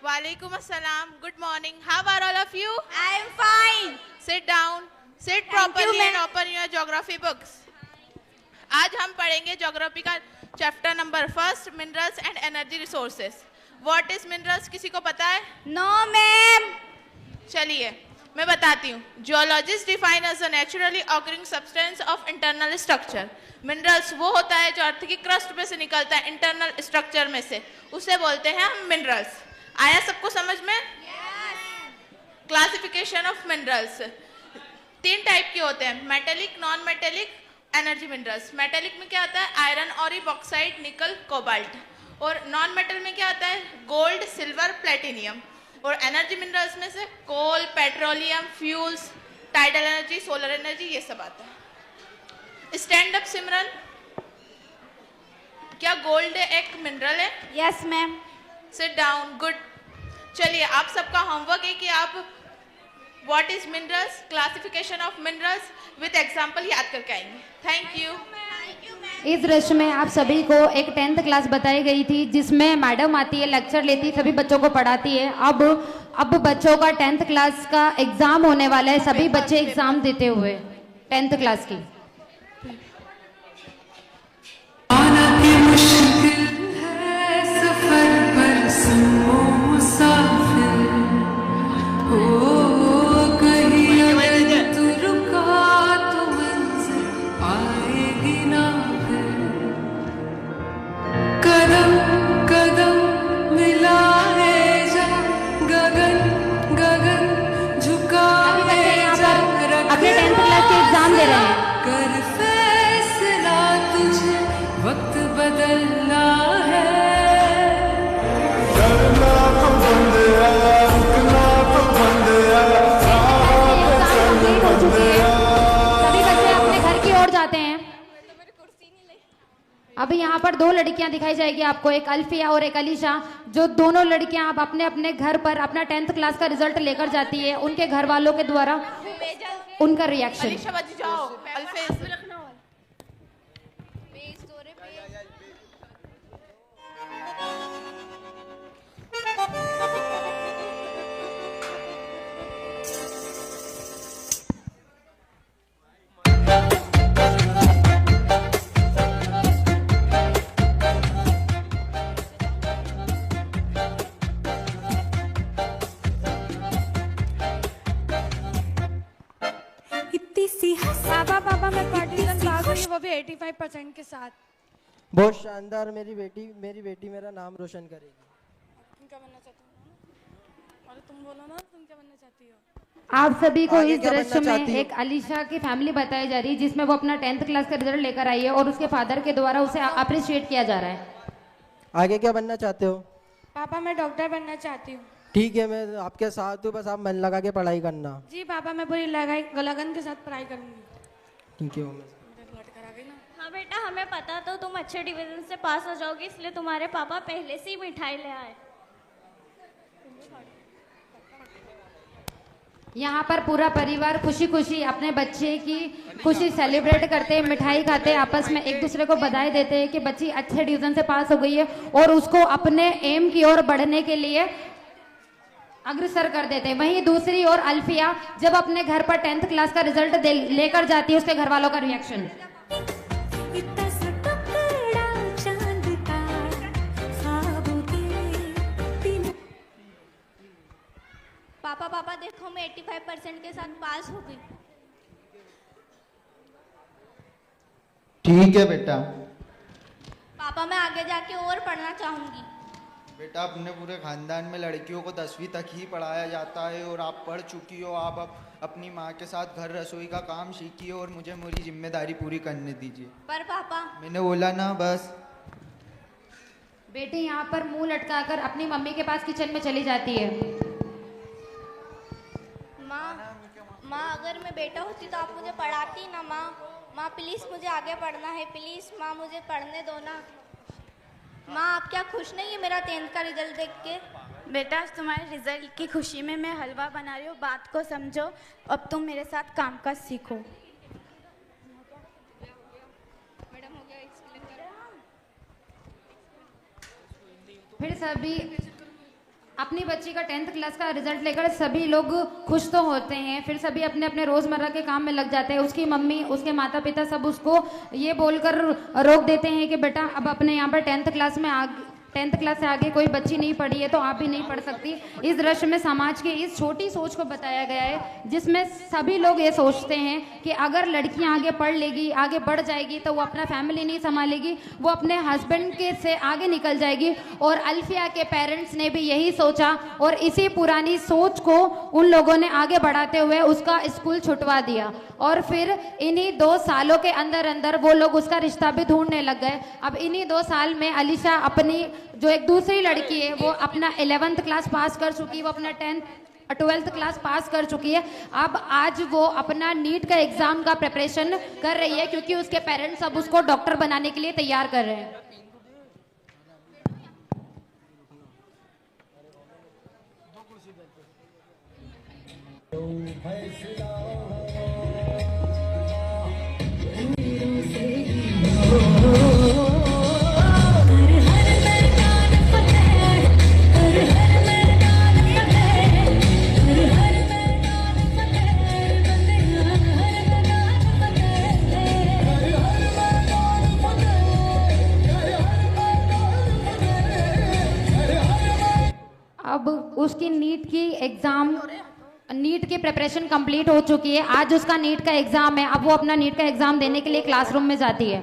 Walaikum assalam. Good morning. How are all of you? I am fine. Sit down. Sit Thank properly you, and ma'am. open your geography books. आज हम पढ़ेंगे geography का chapter number 1 minerals and energy resources. What is minerals किसी को पता है? No, ma'am. चलिए मैं बताती हूँ. Geologist define as a naturally occurring substance of internal structure. Minerals वो होता है जो अर्थ की क्रस्ट में से निकलता है, इंटरनल स्ट्रक्चर में से, उसे बोलते हैं हम मिनरल्स. आया सबको समझ में? क्लासिफिकेशन ऑफ मिनरल्स 3 टाइप के होते हैं: metallic, non metallic, energy minerals. Metallic में क्या आता है? आयरन और बॉक्साइट, निकल, कोबाल्ट. और नॉन मेटल में क्या आता है? Gold, silver, platinum. और एनर्जी मिनरल्स में से coal, petroleum, fuels, tidal energy, solar energy, ये सब आता है. Stand up Simran. क्या गोल्ड एक मिनरल है? Yes, ma'am. Sit down. Good. चलिए आप सबका होमवर्क है कि आप what is minerals, classification of minerals with example याद करके आएंगे. Thank you. इस दृश्य में आप सभी को एक 10th क्लास बताई गई थी जिसमें मैडम आती है, लेक्चर लेती है, सभी बच्चों को पढ़ाती है. अब बच्चों का 10th क्लास का एग्जाम होने वाला है. सभी बच्चे एग्जाम देते हुए 10th क्लास की. अपने 10th क्लास के एग्जाम दे रहे हैं. कर फैसला तुझे वक्त बदलना है. एग्जाम कंप्लीट हो चुके हैं. सभी बच्चे अपने घर की ओर जाते हैं. अभी यहाँ पर 2 लड़कियां दिखाई जाएगी आपको, एक अल्फिया और एक अलीशा, जो दोनों लड़कियां अब अपने अपने घर पर अपना 10th क्लास का रिजल्ट लेकर जाती है. उनके घर वालों के द्वारा उनका रिएक्शन. अलीशा बच जाओ. अल्फेज. पापा मैं पार्टीशन पास हुई, वो भी 85% के साथ. बहुत शानदार. मेरी बेटी मेरा नाम रोशन करेगी. तुम क्या बनना चाहती हो? अरे तुम बोलो ना, तुम क्या बनना चाहती हो? आप सभी को आगे इस क्या दृश्य बनना में चाहती हो? एक अलीशा की फैमिली बताई जा रही है जिसमें वो अपना 10th क्लास का रिजल्ट लेकर आई है और उसके फादर के द्वारा उसे अप्रिशिएट किया जा रहा है. आगे क्या बनना चाहते हो? पापा मैं डॉक्टर बनना चाहती हूँ. ठीक है, मैं आपके साथ हूँ, बस आप मन लगा के पढ़ाई करना. जी पापा मैं पूरी लगन के साथ पढ़ाई करूँगी. ठीक है. हाँ बेटा, हमें पता तो तुम अच्छे डिवीजन से पास हो जाओगी, इसलिए तुम्हारे पापा पहले से ही मिठाई ले आए. यहाँ पर पूरा परिवार खुशी खुशी अपने बच्चे की खुशी सेलिब्रेट करते हैं, मिठाई खाते हैं, आपस में एक दूसरे को बधाई देते हैं कि बच्ची अच्छे डिवीजन से पास हो गई है और उसको अपने एम की ओर बढ़ने के लिए अग्रसर कर देते हैं. वहीं दूसरी ओर अल्फिया जब अपने घर पर 10th क्लास का रिजल्ट लेकर जाती है, उसके घर वालों का रिएक्शन. पापा देखो, मैं 85% के साथ पास हो गई. ठीक है बेटा. पापा मैं आगे जाके और पढ़ना चाहूंगी. बेटा, अपने पूरे खानदान में लड़कियों को 10वीं तक ही पढ़ाया जाता है और आप पढ़ चुकी हो. आप अब अपनी माँ के साथ घर रसोई का काम सीखिए और मुझे मेरी जिम्मेदारी पूरी करने दीजिए. पर पापा मैंने बोला ना, बस. बेटी यहाँ पर मुंह लटकाकर अपनी मम्मी के पास किचन में चली जाती है. माँ अगर मैं बेटा होती तो आप मुझे पढ़ाती ना. माँ प्लीज मुझे आगे पढ़ना है. प्लीज माँ मुझे पढ़ने दो ना. माँ आप क्या खुश नहीं है मेरा 10th का रिजल्ट देख के? बेटा, तुम्हारे रिजल्ट की खुशी में मैं हलवा बना रही हूँ, बात को समझो. अब तुम मेरे साथ काम काज सीखो. मैडम हो गया, एक्सप्लेन करो. फिर सभी अपनी बच्ची का 10th क्लास का रिजल्ट लेकर सभी लोग खुश तो होते हैं, फिर सभी अपने अपने रोज़मर्रा के काम में लग जाते हैं। उसकी मम्मी, उसके माता पिता सब उसको ये बोलकर रोक देते हैं कि बेटा अब अपने यहाँ पर 10th क्लास से आगे कोई बच्ची नहीं पढ़ी है तो आप भी नहीं पढ़ सकती। इस दृश्य में समाज की इस छोटी सोच को बताया गया है, जिसमें सभी लोग ये सोचते हैं कि अगर लड़कियां आगे पढ़ लेगी, आगे बढ़ जाएगी तो वो अपना फैमिली नहीं संभालेगी, वो अपने हस्बैंड के से आगे निकल जाएगी। और अल्फिया के पेरेंट्स ने भी यही सोचा और इसी पुरानी सोच को उन लोगों ने आगे बढ़ाते हुए उसका स्कूल छुटवा दिया। और फिर इन्हीं 2 सालों के अंदर अंदर वो लोग उसका रिश्ता भी ढूंढने लग गए। अब इन्हीं 2 साल में अलीशा अपनी जो एक दूसरी लड़की है वो अपना 11th क्लास पास कर चुकी है, वो अपना 12th क्लास पास कर चुकी है। अब आज वो अपना नीट का एग्जाम का प्रिपरेशन कर रही है, क्योंकि उसके पेरेंट्स अब उसको डॉक्टर बनाने के लिए तैयार कर रहे हैं। अब उसकी नीट की प्रिपरेशन कंप्लीट हो चुकी है। आज उसका नीट का एग्जाम है। अब वो अपना नीट का एग्जाम देने के लिए क्लासरूम में जाती है।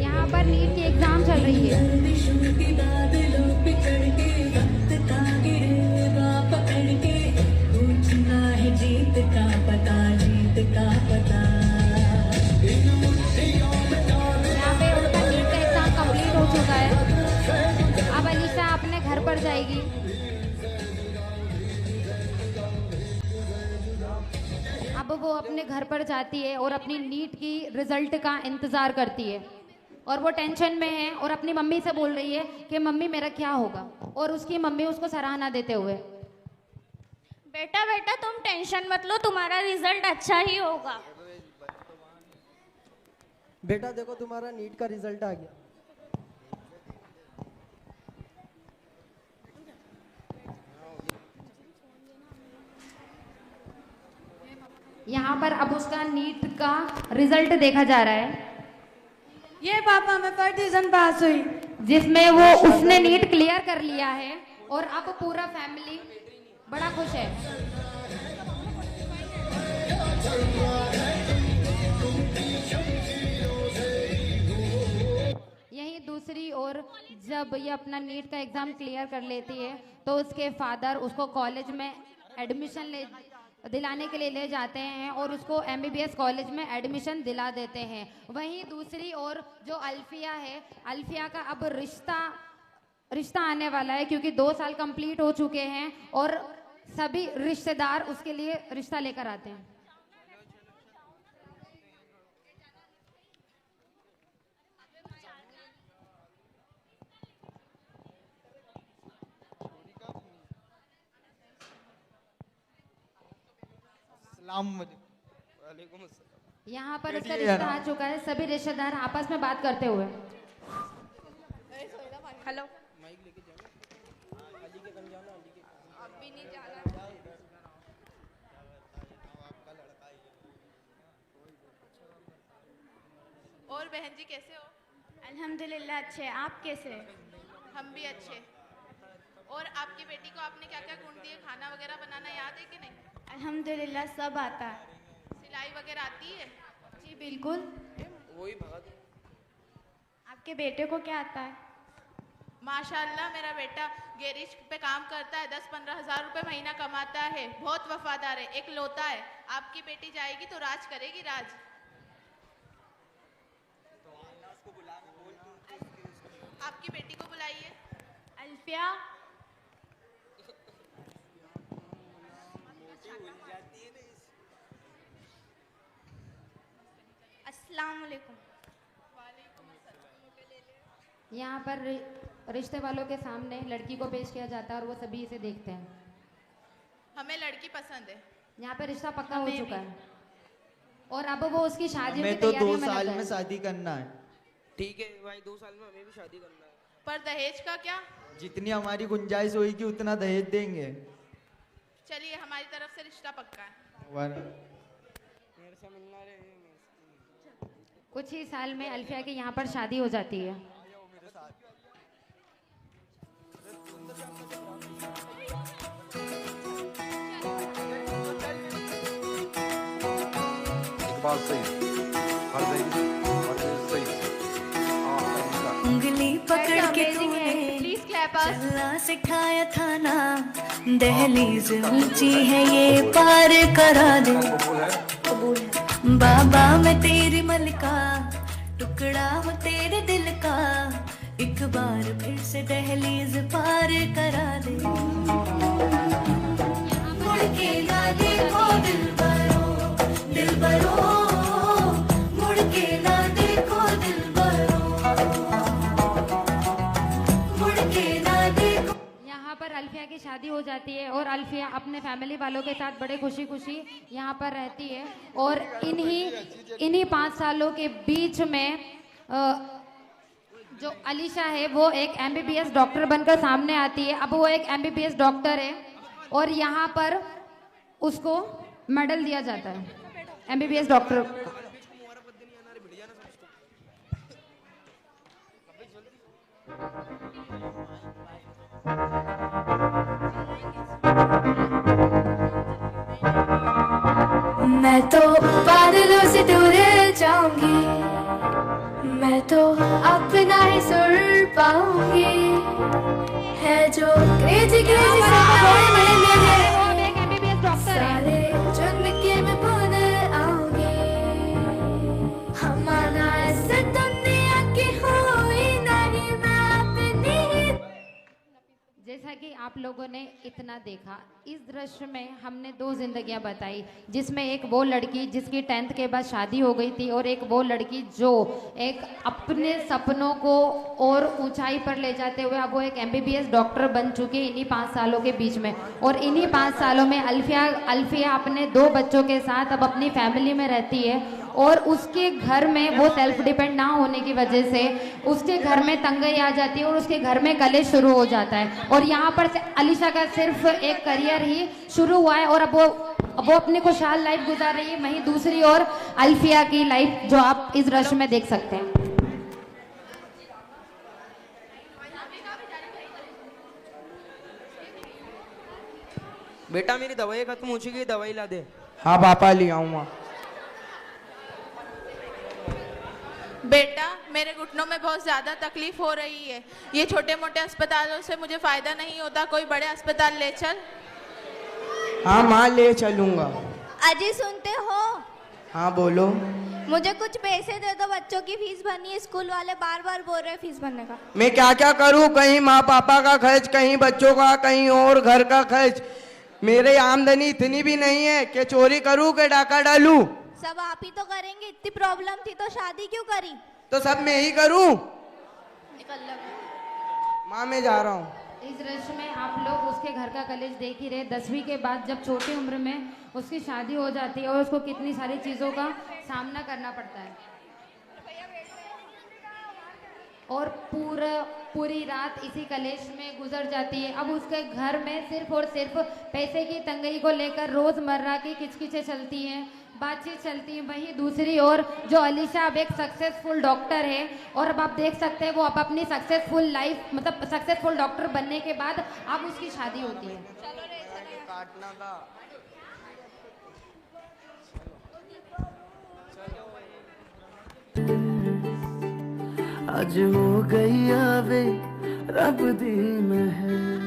यहाँ पर नीट की एग्जाम चल रही है। पर जाएगी। अब वो अपने घर पर जाती है और अपनी नीट की रिजल्ट का इंतजार करती है और वो टेंशन में है और अपनी मम्मी से बोल रही है कि मम्मी मेरा क्या होगा, और उसकी मम्मी उसको सराहना देते हुए, बेटा बेटा तुम टेंशन मत लो, तुम्हारा रिजल्ट अच्छा ही होगा। बेटा देखो तुम्हारा नीट का रिजल्ट आ गया। यहाँ पर अब उसका नीट का रिजल्ट देखा जा रहा है। ये पापा मैं फर्स्ट डिवीजन पास हुई, जिसमें वो उसने नीट क्लियर कर लिया है और अब पूरा फैमिली बड़ा खुश है। यही दूसरी ओर जब ये अपना नीट का एग्जाम क्लियर कर लेती है तो उसके फादर उसको कॉलेज में एडमिशन दिलाने के लिए ले जाते हैं और उसको MBBS कॉलेज में एडमिशन दिला देते हैं। वहीं दूसरी ओर जो अल्फिया है, अल्फिया का अब रिश्ता आने वाला है, क्योंकि 2 साल कंप्लीट हो चुके हैं और सभी रिश्तेदार उसके लिए रिश्ता लेकर आते हैं। यहाँ पर उसका रिश्ता आ चुका है, सभी रिश्तेदार आपस में बात करते हुए। हेलो अभी नहीं जाना। और बहन जी कैसे हो? अल्हम्दुलिल्लाह अच्छे, आप कैसे? हम भी अच्छे। और आपकी बेटी को आपने क्या क्या गुण दिए? खाना वगैरह बनाना याद है कि नहीं? अल्हम्दुलिल्लाह सब आता है। सिलाई वगैरह आती है? जी बिल्कुल। वही भगत आपके बेटे को क्या आता है? माशाल्लाह मेरा बेटा गैरेज पे काम करता है, 10-15 हज़ार रुपए महीना कमाता है, बहुत वफादार है, एक लौता है। आपकी बेटी जाएगी तो राज करेगी, राज। आपकी बेटी को बुलाइए। अल्फिया अस्सलाम वालेकुम। यहाँ पर रिश्ते वालों के सामने लड़की को पेश किया जाता है और वो सभी इसे देखते हैं। हमें लड़की पसंद है। यहाँ पे रिश्ता पक्का हो चुका है और अब वो उसकी शादी की हमें तो 2 तैयारियों में साल लगा में है। शादी करना है। ठीक है भाई, 2 साल में हमें भी शादी करना है। पर दहेज का क्या? जितनी हमारी गुंजाइश होगी उतना दहेज देंगे। चलिए, हमारी तरफ से रिश्ता पक्का है। मेरे से मिलना रे। कुछ ही साल में अल्फिया की यहाँ पर शादी हो जाती है। उंगली पकड़ के तूने चलना सिखाया था ना, दहलीज ऊंची है ये पार करा दे। बाबा मैं तेरी मलका, टुकड़ा हूँ तेरे दिल का, एक बार फिर से दहलीज पार करा दे। मुड़ के ना देखो दिलबरो, दिलबरो, मुड़ के ना देखो दिलबरो, मुड़ के ना देखो। यहाँ पर अल्फिया की शादी हो जाती है और अल्फिया अपने फैमिली वालों के साथ बड़े खुशी खुशी यहाँ पर रहती है। और इन्हीं 5 सालों के बीच में जो अलीशा है वो एक MBBS डॉक्टर बनकर सामने आती है। अब वो एक MBBS डॉक्टर है और यहाँ पर उसको मेडल दिया जाता है MBBS डॉक्टर। मैं तो बादलों से दूर जाऊंगी, मैं तो अपना ही सुर पाऊंगी, है जो क्रेजी क्रेजी सारे जुर्म के मैं भूल आऊंगी। हमारा ऐसे दुनिया की हुई नहीं, मैं अपनी। जैसा कि आप लोगों ने इतना देखा, इस दृश्य में हमने 2 जिंदगियां बताई, जिसमें एक वो लड़की जिसकी 10th के बाद शादी हो गई थी और एक वो लड़की जो एक अपने सपनों को और ऊंचाई पर ले जाते हुए अब वो एक MBBS डॉक्टर बन चुकी है इन्हीं 5 सालों के बीच में। और इन्हीं 5 सालों में अल्फिया अपने 2 बच्चों के साथ अब अपनी फैमिली में रहती है और उसके घर में वो सेल्फ डिपेंड ना होने की वजह से उसके घर में तंगई आ जाती है और उसके घर में कलेश शुरू हो जाता है। और यहाँ पर से अलीशा का सिर्फ एक करियर ही शुरू हुआ है और अब वो अपनी खुशहाल लाइफ गुजार रही है। वहीं दूसरी ओर अल्फिया की लाइफ जो आप इस दृश्य में देख सकते हैं। बेटा मेरी दवाई खत्म हो चुकी है, दवाई ला दे। हाँ पापा, ले आऊँगा। बेटा, मेरे घुटनों में बहुत ज़्यादा तकलीफ हो रही है। ये छोटे मोटे अस्पतालों से मुझे फ़ायदा नहीं होता, कोई बड़े अस्पताल ले चल। हाँ माँ, ले चलूँगा। अजी सुनते हो? हाँ बोलो। मुझे कुछ पैसे दे दो, बच्चों की फीस भरनी है। स्कूल वाले बार बार बोल रहे हैं फीस भरने का। मैं क्या क्या करूँ, कहीं माँ पापा का खर्च, कहीं बच्चों का, कहीं और घर का खर्च। मेरी आमदनी इतनी भी नहीं है कि चोरी करूँ कि डाका डालूं। सब आप ही तो करेंगे, इतनी प्रॉब्लम थी तो शादी क्यों करी? तो सब मैं ही करूं। निकल लग। माँ मैं जा रहा हूँ। इस दृश्य में आप लोग उसके घर का कलेश देख ही रहे। 10वीं के बाद जब छोटी उम्र में उसकी शादी हो जाती है और उसको कितनी सारी चीज़ों का सामना करना पड़ता है और पूरी रात इसी कलेश में गुजर जाती है। अब उसके घर में सिर्फ और सिर्फ पैसे की तंगी को लेकर रोज़मर्रा की किचकिचें चलती हैं, बातचीत चलती है। वहीं दूसरी ओर जो अलीशा अब एक सक्सेसफुल डॉक्टर है और अब आप देख सकते हैं वो अब अपनी सक्सेसफुल लाइफ, मतलब सक्सेसफुल डॉक्टर बनने के बाद अब उसकी शादी होती है। काटना था। आज हो गई आवे रब दी महल,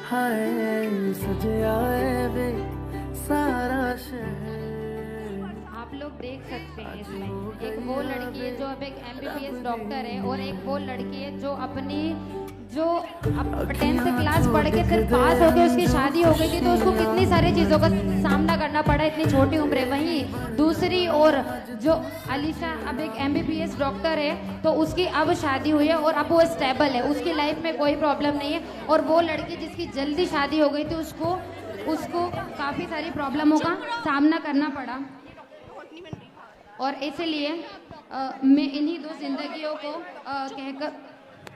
हाय सजे आए वे सारा शहर। आप लोग देख देख सकते हैं इसमें, एक वो लड़की है जो अब एक MBBS डॉक्टर है और एक वो लड़की है जो अपनी जो अब 10th क्लास पढ़ के सिर्फ पास हो गई, उसकी शादी हो गई थी तो उसको कितनी सारी चीज़ों का सामना करना पड़ा इतनी छोटी उम्र है। वहीं दूसरी ओर जो अलीशा अब एक MBBS डॉक्टर है तो उसकी अब शादी हुई है और अब वो स्टेबल है, उसकी लाइफ में कोई प्रॉब्लम नहीं है। और वो लड़की जिसकी जल्दी शादी हो गई थी उसको काफ़ी सारी प्रॉब्लमों का सामना करना पड़ा। और इसलिए मैं इन्हीं दो जिंदगियों को कहकर,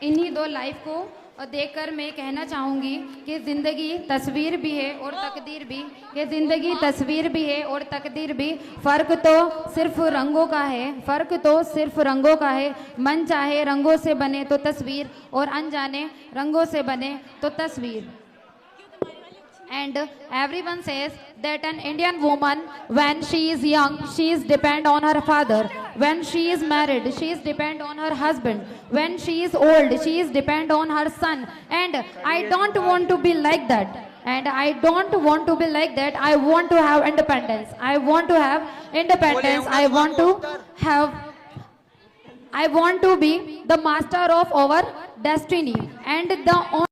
इन्हीं दो लाइफ को देखकर मैं कहना चाहूँगी कि ज़िंदगी तस्वीर भी है और तकदीर भी, कि ज़िंदगी तस्वीर भी है और तकदीर भी। फ़र्क तो सिर्फ रंगों का है, फ़र्क तो सिर्फ रंगों का है। मन चाहे रंगों से बने तो तस्वीर और अनजाने रंगों से बने तो तस्वीर। And everyone says that an Indian woman, when she is young, she is depend on her father. When she is married, she is depend on her husband. When she is old, she is depend on her son. And I don't want to be like that. And I don't want to be like that. I want to have independence. I want to have independence. I want to be the master of our destiny. And the